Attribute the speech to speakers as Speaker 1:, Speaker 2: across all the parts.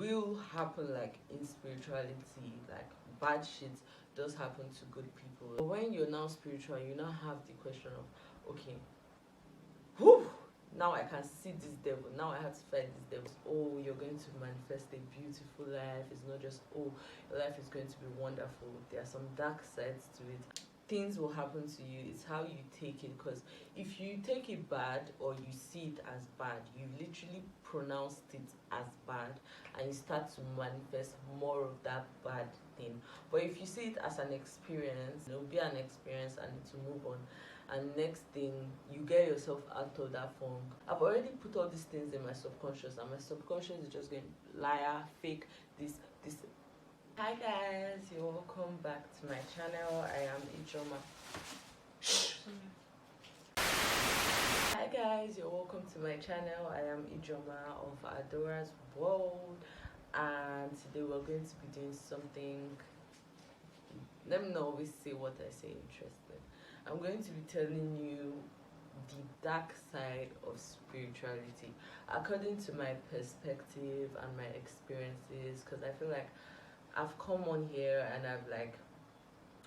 Speaker 1: will happen, like in spirituality, like bad shit does happen to good people. But when you're now spiritual, you now have the question of, okay, whew, now I can see this devil, now I have to fight this devil. Oh, you're going to manifest a beautiful life. It's not just, oh, your life is going to be wonderful. There are some dark sides to it. Things will happen to you. It's how you take it, because if you take it bad or you see it as bad, you literally pronounced it as bad and you start to manifest more of that bad thing. But if you see it as an experience, it'll be an experience and it will move on, and next thing you get yourself out of that funk. I've already put all these things in my subconscious, and my subconscious is just going liar, fake, this. Hi guys, you're welcome back to my channel. I am Ijeoma. Hi guys, you're welcome to my channel. I am Ijeoma of Adora's World, and today we're going to be doing something, let me not always say what I say interesting. I'm going to be telling you the dark side of spirituality according to my perspective and my experiences, because I feel like I've come on here and I've like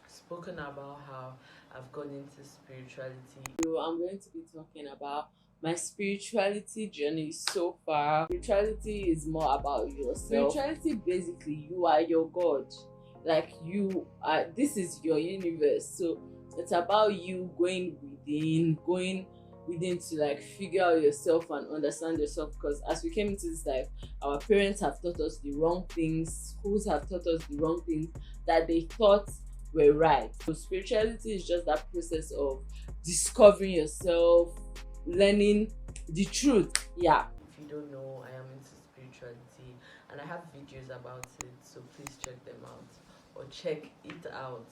Speaker 1: spoken about how I've gone into spirituality. So I'm going to be talking about my spirituality journey so far. Spirituality is more about yourself. Spirituality, basically, you are your God. Like, you are, this is your universe. So it's about you going within to like figure out yourself and understand yourself, because as we came into this life, our parents have taught us the wrong things, schools have taught us the wrong things that they thought were right. So spirituality is just that process of discovering yourself, learning the truth. Yeah, if you don't know, I am into spirituality and I have videos about it, so please check them out or check it out.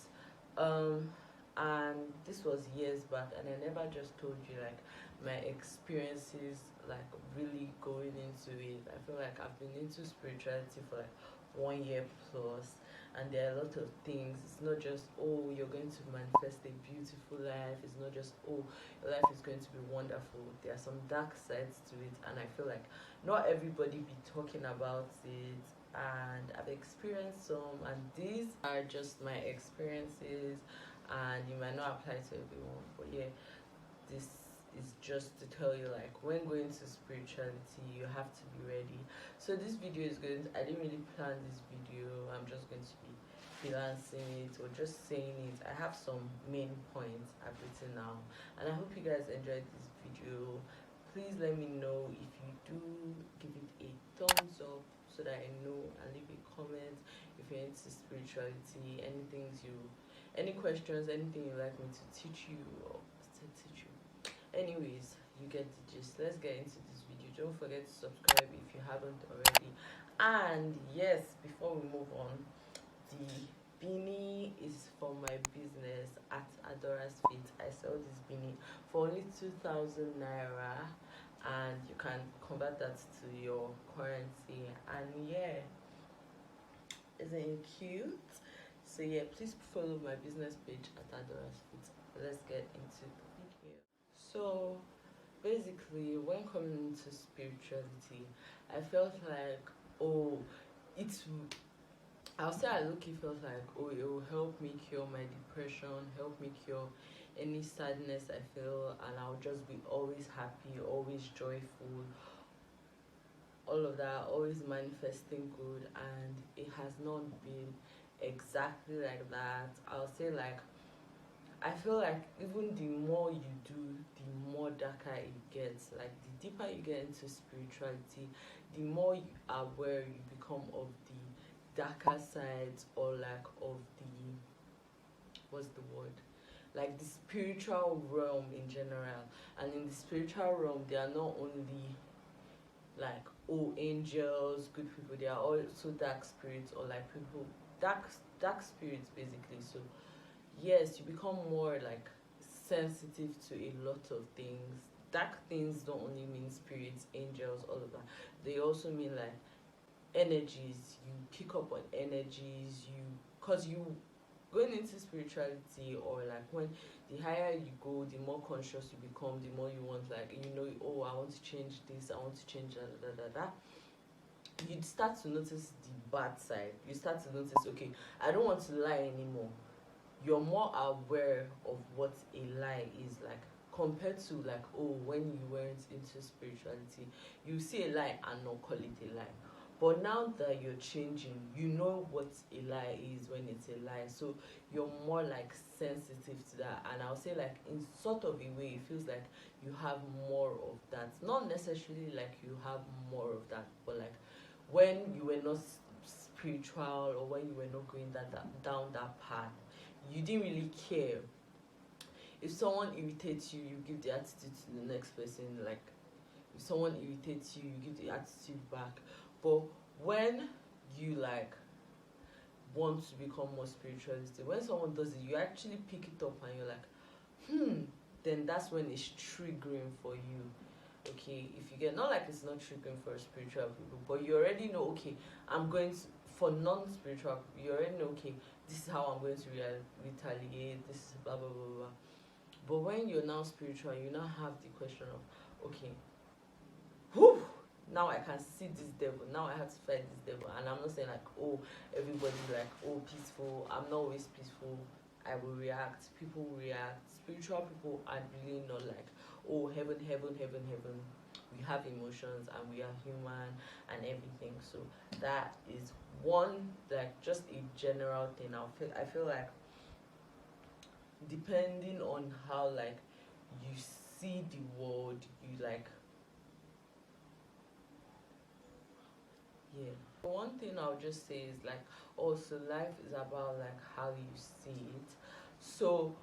Speaker 1: And this was years back, and I never just told you like my experiences, like really going into it. I feel like I've been into spirituality for like 1 year plus, and there are a lot of things. It's not just, oh, you're going to manifest a beautiful life. It's not just, oh, your life is going to be wonderful. There are some dark sides to it, and I feel like not everybody be talking about it, and I've experienced some, and these are just my experiences, and you might not apply to everyone, but yeah, this is just to tell you, like, when going to spirituality, you have to be ready. So this video is going to, I didn't really plan this video, I'm just going to be freelancing it or just saying it. I have some main points I've written now, and I hope you guys enjoyed this video. Please let me know if you do. Give it a thumbs up so that I know, and leave a comment if you're into spirituality, any questions, anything you'd like me to teach you or to teach you. Anyways, you get the gist. Let's get into this video. Don't forget to subscribe if you haven't already. And yes, before we move on, the beanie is for my business at Adora's Fit. I sell this beanie for only 2,000 naira, and you can convert that to your currency. And yeah, isn't it cute? So yeah, please follow my business page at Adora's Fit. Let's get into the video. So basically, when coming into spirituality, I felt like, oh, I'll say I look-y felt like, oh, it will help me cure my depression, help me cure any sadness I feel, and I'll just be always happy, always joyful, all of that, always manifesting good. And it has not been exactly like that. I'll say, like, I feel like even the more you do, the more darker it gets. Like, the deeper you get into spirituality, the more you are aware you become of the darker sides, or like of the, what's the word, like the spiritual realm in general. And in the spiritual realm, they are not only like, oh, angels, good people, they are also dark spirits, or like people, dark spirits basically. So yes, you become more like sensitive to a lot of things. Dark things don't only mean spirits, angels, all of that. They also mean like energies. You pick up on energies, because you going into spirituality, or like when the higher you go, the more conscious you become, the more you want, like, oh, I want to change this, I want to change that. you'd start to notice the bad side. You start to notice, okay, I don't want to lie anymore. You're more aware of what a lie is like, compared to like, oh, when you weren't into spirituality, you see a lie and not call it a lie. But now that you're changing, you know what a lie is when it's a lie. So you're more like sensitive to that. And I'll say, like, in sort of a way, it feels like you have more of that. Not necessarily like you have more of that, but like when you were not spiritual, or when you were not going down that path, you didn't really care. If someone irritates you, you give the attitude to the next person. Like, if someone irritates you, you give the attitude back. But when you like want to become more spiritualistic, when someone does it, you actually pick it up and you're like, then that's when it's triggering for you. Okay, if you get, not like it's not triggering for spiritual people, but you already know, okay, I'm going to, for non-spiritual people, you already know, okay, this is how I'm going to retaliate, this is blah blah blah blah. But when you're now spiritual, you now have the question of, okay, whew, now I can see this devil, now I have to fight this devil. And I'm not saying like, oh, everybody's like, oh, peaceful. I'm not always peaceful. I will react, people will react. Spiritual people are really not like, oh, heaven, heaven, heaven, heaven. We have emotions and we are human and everything. So that is one, like, just a general thing. I feel like, depending on how like you see the world, you like, yeah. One thing I'll just say is like, also life is about like how you see it. So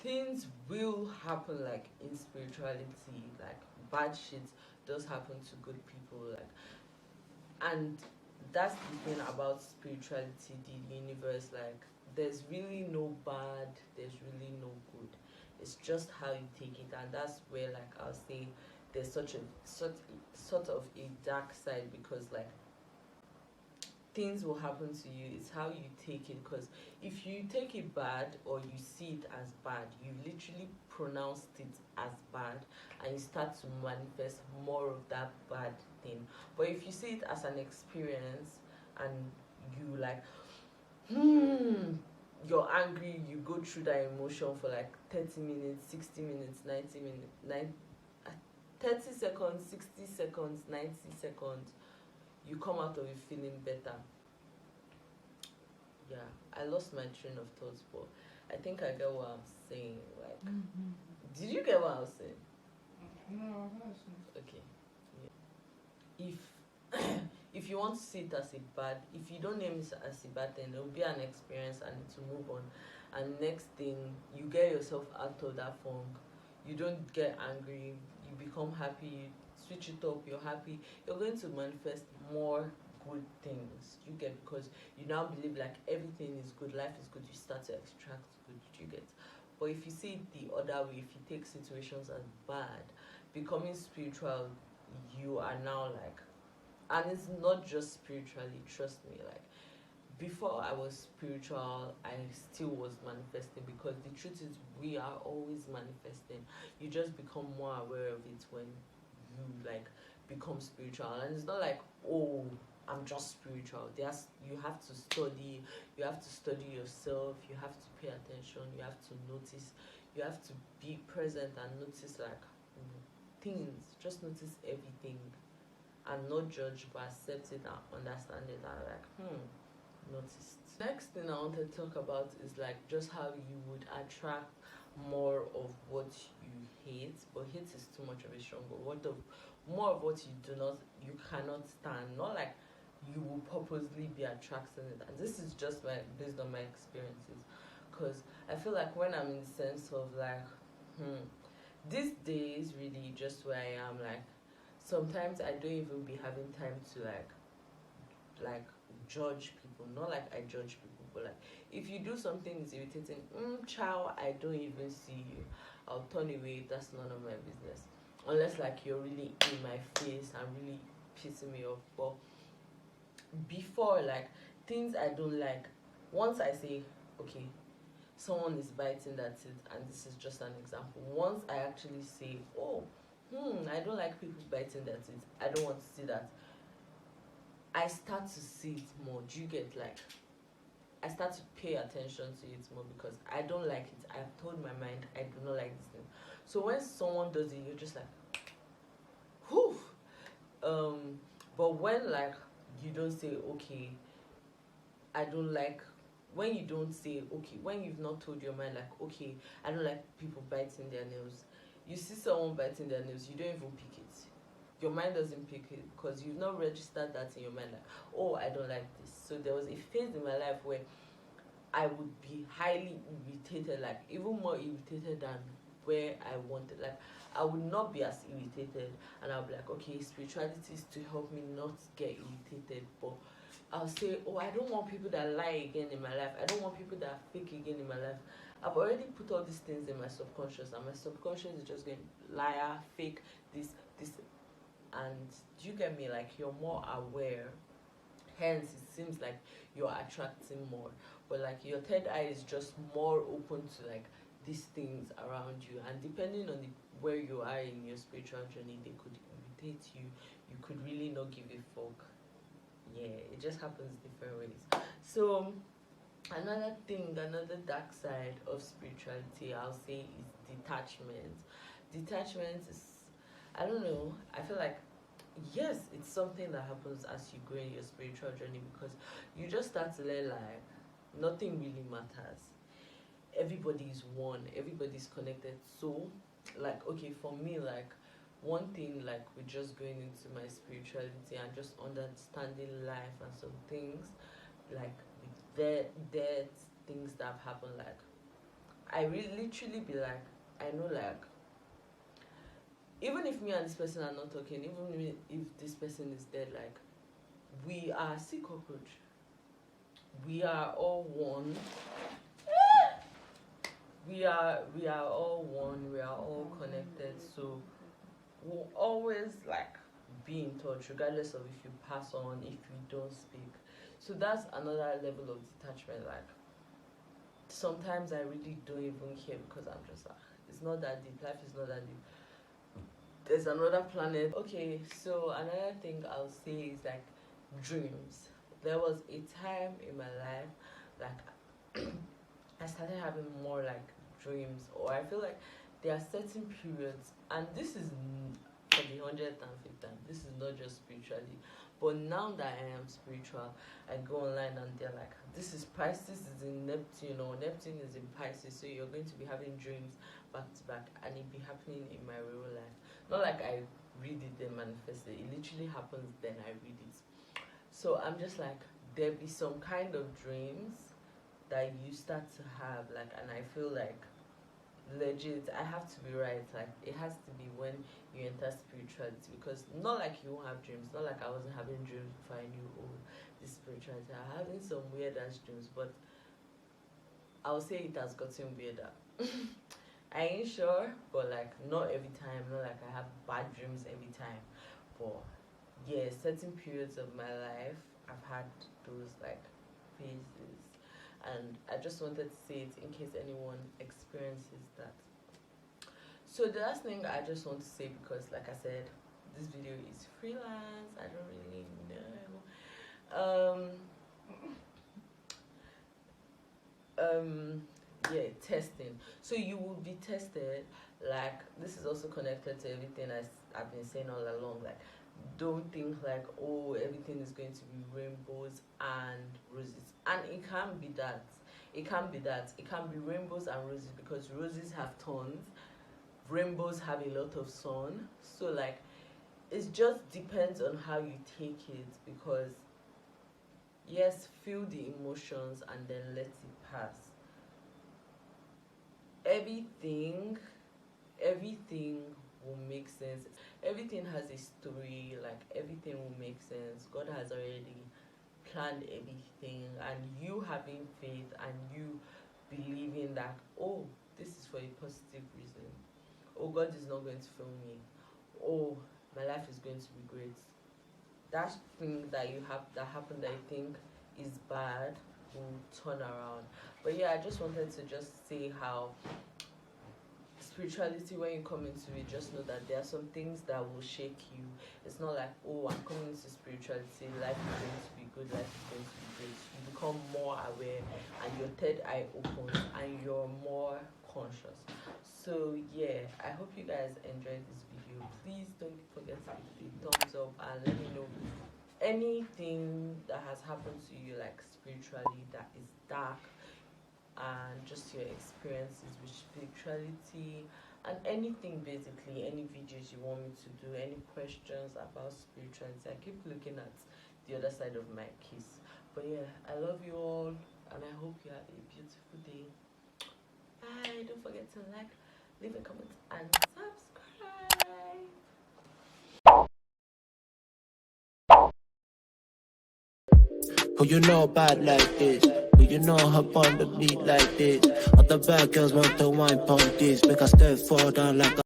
Speaker 1: things will happen like in spirituality, like bad shit does happen to good people, like, and that's the thing about spirituality, the universe, like, there's really no bad, there's really no good. It's just how you take it. And that's where, like, I'll say there's sort of a dark side, because like things will happen to you. It's how you take it, because if you take it bad or you see it as bad, you literally pronounced it as bad, and you start to manifest more of that bad thing. But if you see it as an experience, and you like, you're angry, you go through that emotion for like 30 minutes, 60 minutes, 90 minutes, 30 seconds, 60 seconds, 90 seconds, you come out of it feeling better. Yeah, I lost my train of thoughts, but I think I get what I'm saying. Like, did you get what I was saying?
Speaker 2: No, that's not.
Speaker 1: Okay. Yeah. If you want to see it as a bad, if you don't name it as a bad thing, it will be an experience and to move on. And next thing, you get yourself out of that funk. You don't get angry. You become happy. You switch it up. You're happy. You're going to manifest more good things. You get, because you now believe like everything is good, life is good. You start to extract good. You get. But if you see it the other way, if you take situations as bad, becoming spiritual, you are now like, and it's not just spiritually, trust me, like, before I was spiritual, I still was manifesting, because the truth is we are always manifesting. You just become more aware of it when you like become spiritual. And it's not like, oh, I'm just spiritual. You have to study, you have to study yourself, you have to pay attention, you have to notice, you have to be present and notice like things, just notice everything, and not judge but accept it and understand it, and like noticed. Next thing I want to talk about is like just how you would attract more of what you hate, but hate is too much of a strong word. More of what you cannot stand, not like you will purposely be attracting it. And this is just based on my experiences, because I feel like when I'm in the sense of like these days, really just where I am, like, sometimes I don't even be having time to like judge people. Not like I judge people, but like if you do something is irritating, child, I don't even see you. I'll turn away. That's none of my business. Unless like you're really in my face and really pissing me off. But before, like, things I don't like, once I say, okay, someone is biting that it, and this is just an example. Once I actually say, oh, I don't like people biting that it, I don't want to see that. I start to see it more. Do you get, like, I start to pay attention to it more because I don't like it. I've told my mind I do not like this thing. So when someone does it, you're just like, whew. But when, like, you don't say, okay, I don't like, when you don't say, okay, when you've not told your mind, like, okay, I don't like people biting their nails. You see someone biting their nails, you don't even pick it. Your mind doesn't pick it because you've not registered that in your mind, like, oh, I don't like this. So there was a phase in my life where I would be highly irritated, like even more irritated than where I wanted. Like I would not be as irritated, and I'll be like, okay, spirituality is to help me not get irritated. But I'll say, oh, I don't want people that lie again in my life. I don't want people that are fake again in my life. I've already put all these things in my subconscious, and my subconscious is just going liar, fake, this, and do you get me? Like you're more aware. Hence, it seems like you're attracting more. But like your third eye is just more open to like these things around you, and depending on where you are in your spiritual journey, they could irritate you. You could really not give a fuck. Yeah, it just happens different ways. So another thing, another dark side of spirituality, I'll say, is detachment. Detachment is, I don't know, I feel like yes, it's something that happens as you go in your spiritual journey because you just start to learn like nothing really matters. Everybody is one, everybody's connected. So like okay, for me, like one thing, like with just going into my spirituality and just understanding life and some things, like with death, things that have happened, like I really literally be like, I know, like even if me and this person are not talking, even if this person is dead, like we are still cockroach. We are all one. We are all one. We are all connected. So we'll always like be in touch, regardless of if you pass on, if you don't speak. So that's another level of detachment. Like sometimes I really don't even care because I'm just like, it's not that deep. Life is not that deep. There's another planet. Okay, so another thing I'll say is like dreams. There was a time in my life, like I started having more like dreams, or I feel like there are certain periods, and this is for the 105th time. This is not just spiritually, but now that I am spiritual, I go online and they're like, this is Pisces is in Neptune, or Neptune is in Pisces, so you're going to be having dreams back to back, and it be happening in my real life. Not like I read it then manifest it. It literally happens then I read it. So I'm just like, there be some kind of dreams that you start to have, like, and I feel like legit I have to be right. Like it has to be when you enter spirituality, because not like you won't have dreams. Not like I wasn't having dreams before I knew, oh, this spirituality. I'm having some weird ass dreams, but I'll say it has gotten weirder. I ain't sure, but like not every time. Not like I have bad dreams every time, but yeah, certain periods of my life I've had those like phases, and I just wanted to say it in case anyone experiences that. So the last thing I just want to say, because like I said, this video is freelance. I don't really know. Yeah, testing. So you will be tested. Like this is also connected to everything I've been saying all along. Like don't think like, oh, everything is going to be rainbows and roses, and it can't be that. It can't be that. It can be rainbows and roses, because roses have thorns, rainbows have a lot of sun. So like it just depends on how you take it, because yes, feel the emotions and then let it pass. Everything will make sense. Everything has a story. Like everything will make sense. God has already planned everything, and you having faith and you believing that, oh, this is for a positive reason. Oh, God is not going to fail me. Oh, my life is going to be great. That thing that you have that happened that you think is bad will turn around. But yeah, I just wanted to just say how spirituality, when you come into it, just know that there are some things that will shake you. It's not like, oh, I'm coming into spirituality, life is going to be good, life is going to be great. You become more aware and your third eye opens and you're more conscious. So yeah, I hope you guys enjoyed this video. Please don't forget to give it a thumbs up and let me know anything that has happened to you, like spiritually, that is dark, and just your experiences with spirituality and anything, basically any videos you want me to do, any questions about spirituality. I keep looking at the other side of my case. But yeah, I love you all and I hope you have a beautiful day. Bye. Don't forget to like, leave a comment and subscribe.
Speaker 3: Who you know bad like this? Who you know hop on the beat like this? All the bad girls want to wine pon this. Make a step fall down like a